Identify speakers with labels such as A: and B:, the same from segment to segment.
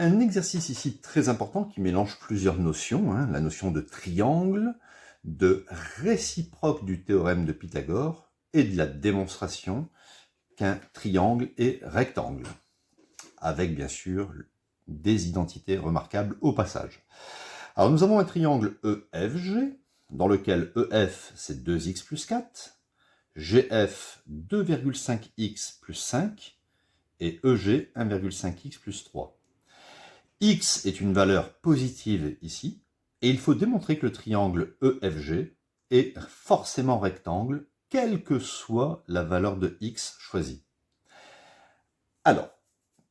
A: Un exercice ici très important qui mélange plusieurs notions, hein, la notion de triangle, de réciproque du théorème de Pythagore et de la démonstration qu'un triangle est rectangle, avec bien sûr des identités remarquables au passage. Alors nous avons un triangle EFG, dans lequel EF c'est 2x plus 4, GF 2,5x plus 5, et EG 1,5x plus 3. X est une valeur positive ici, et il faut démontrer que le triangle EFG est forcément rectangle, quelle que soit la valeur de x choisie. Alors,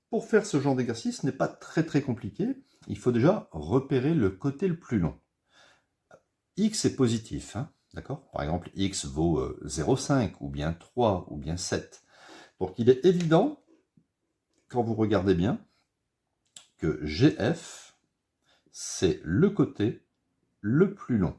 A: pour faire ce genre d'exercice, ce n'est pas très compliqué. Il faut déjà repérer le côté le plus long. X est positif, hein, d'accord? Par exemple, x vaut 0,5, ou bien 3, ou bien 7. Donc il est évident, quand vous regardez bien, que GF, c'est le côté le plus long.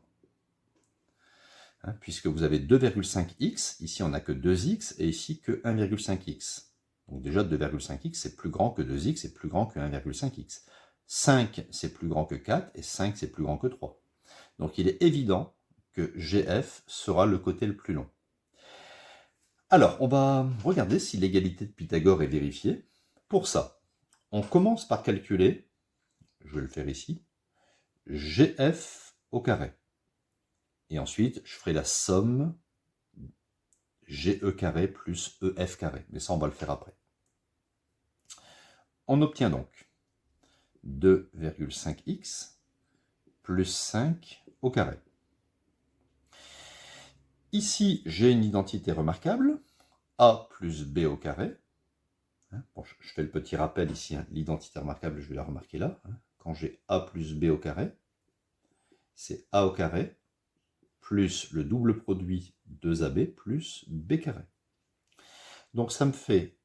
A: Hein, puisque vous avez 2,5x, ici on n'a que 2x, et ici que 1,5x. Donc déjà 2,5x c'est plus grand que 2x, c'est plus grand que 1,5x. 5 c'est plus grand que 4, et 5 c'est plus grand que 3. Donc il est évident que GF sera le côté le plus long. Alors, on va regarder si l'égalité de Pythagore est vérifiée. Pour ça, on commence par calculer, je vais le faire ici, GF au carré. Et ensuite, je ferai la somme GE carré plus EF carré. Mais ça, on va le faire après. On obtient donc 2,5x plus 5 au carré. Ici, j'ai une identité remarquable, a plus b au carré. Bon, je fais le petit rappel ici, hein. L'identité remarquable, je vais la remarquer là. Hein. Quand j'ai a plus b au carré, c'est a au carré plus le double produit 2ab plus b carré. Donc ça me fait,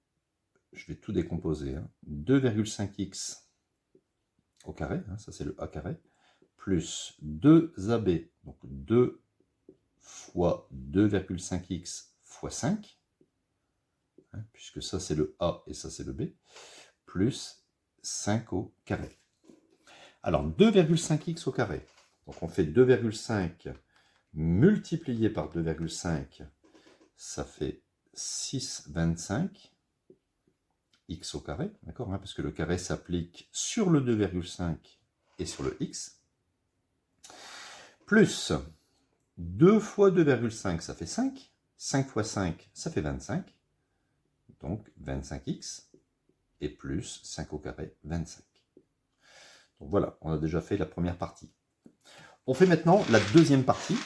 A: je vais tout décomposer, hein, 2,5x au carré, hein, ça c'est le a carré, plus 2ab, donc 2 fois 2,5x fois 5, hein, puisque ça c'est le a et ça c'est le b, plus 5 au carré. Alors 2,5x au carré, donc on fait 2,5 multiplié par 2,5, ça fait 6,25 x au carré, d'accord, hein, parce que le carré s'applique sur le 2,5 et sur le x, plus 2 fois 2,5, ça fait 5, 5 fois 5, ça fait 25, donc 25x, et plus 5 au carré, 25. Donc voilà, on a déjà fait la première partie. On fait maintenant la deuxième partie,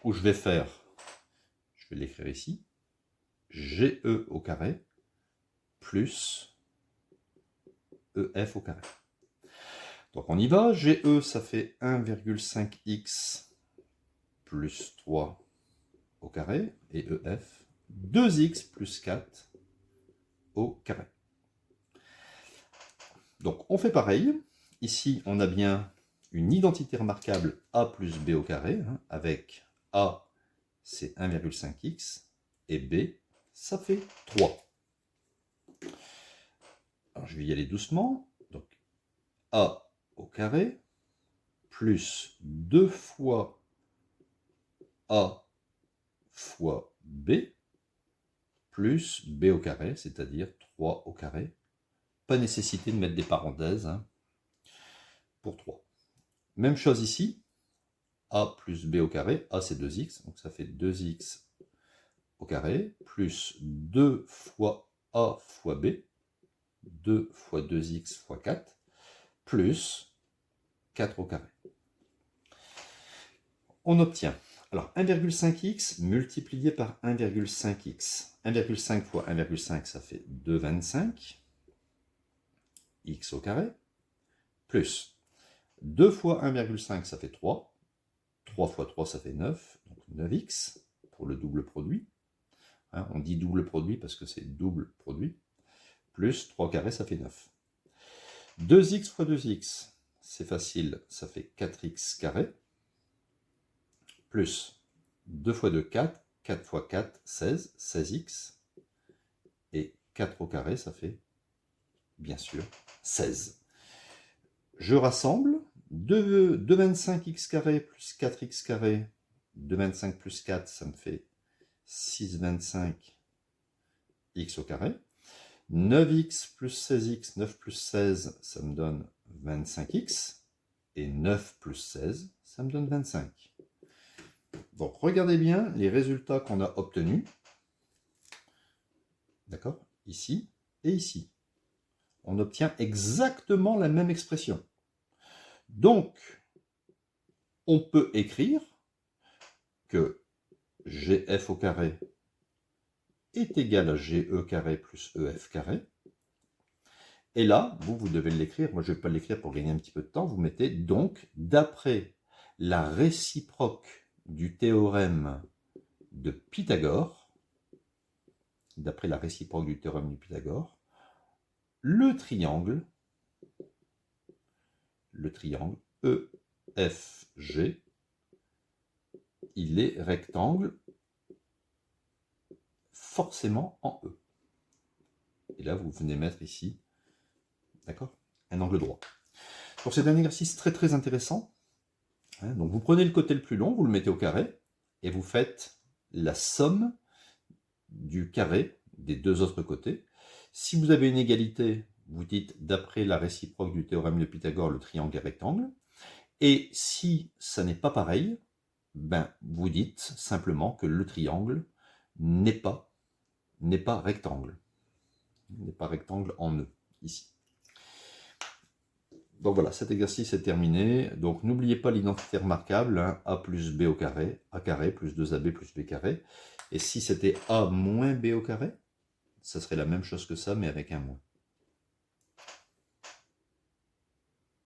A: où je vais l'écrire ici, GE au carré, plus EF au carré. Donc on y va, GE ça fait 1,5x plus 3 au carré, et EF 2x plus 4 au carré. Donc on fait pareil, ici on a bien une identité remarquable a plus b au carré, hein, avec a c'est 1,5x, et b ça fait 3. Alors je vais y aller doucement, donc a au carré, plus 2 fois a fois b, plus b au carré, c'est-à-dire 3 au carré. Pas nécessité de mettre des parenthèses, hein, pour 3. Même chose ici, a plus b au carré, a c'est 2x, donc ça fait 2x au carré, plus 2 fois a fois b, 2 fois 2x fois 4, plus 4 au carré. On obtient, alors 1,5x multiplié par 1,5x. 1,5 fois 1,5, ça fait 2,25 x au carré, plus 2 fois 1,5, ça fait 3. 3 fois 3, ça fait 9, donc 9x pour le double produit. Hein, on dit double produit parce que c'est double produit. Plus 3 carré, ça fait 9. 2x fois 2x, c'est facile, ça fait 4x carré. Plus 2 fois 2, 4. 4 fois 4, 16. 16x. Et 4 au carré, ça fait, bien sûr, 16. Je rassemble 2,25x carré plus 4x carré. 2,25 plus 4, ça me fait 6,25 x au carré. 9x plus 16x, 9 plus 16, ça me donne 25x. Et 9 plus 16, ça me donne 25. Donc, regardez bien les résultats qu'on a obtenus. D'accord? Ici et ici. On obtient exactement la même expression. Donc, on peut écrire que GF au carré est égal à GE carré plus EF carré. Et là, vous devez l'écrire. Moi, je ne vais pas l'écrire pour gagner un petit peu de temps. Vous mettez donc, d'après la réciproque du théorème de Pythagore, le triangle EFG, il est rectangle forcément en E. Et là, vous venez mettre ici, d'accord, un angle droit. Donc c'est un exercice très très intéressant. Donc vous prenez le côté le plus long, vous le mettez au carré, et vous faites la somme du carré des deux autres côtés. Si vous avez une égalité, vous dites d'après la réciproque du théorème de Pythagore, le triangle est rectangle. Et si ça n'est pas pareil, ben, vous dites simplement que le triangle n'est pas rectangle. N'est pas rectangle en E, ici. Donc voilà, cet exercice est terminé. Donc n'oubliez pas l'identité remarquable, hein, A plus B au carré, A carré plus 2AB plus B carré. Et si c'était A moins B au carré, ça serait la même chose que ça, mais avec un moins.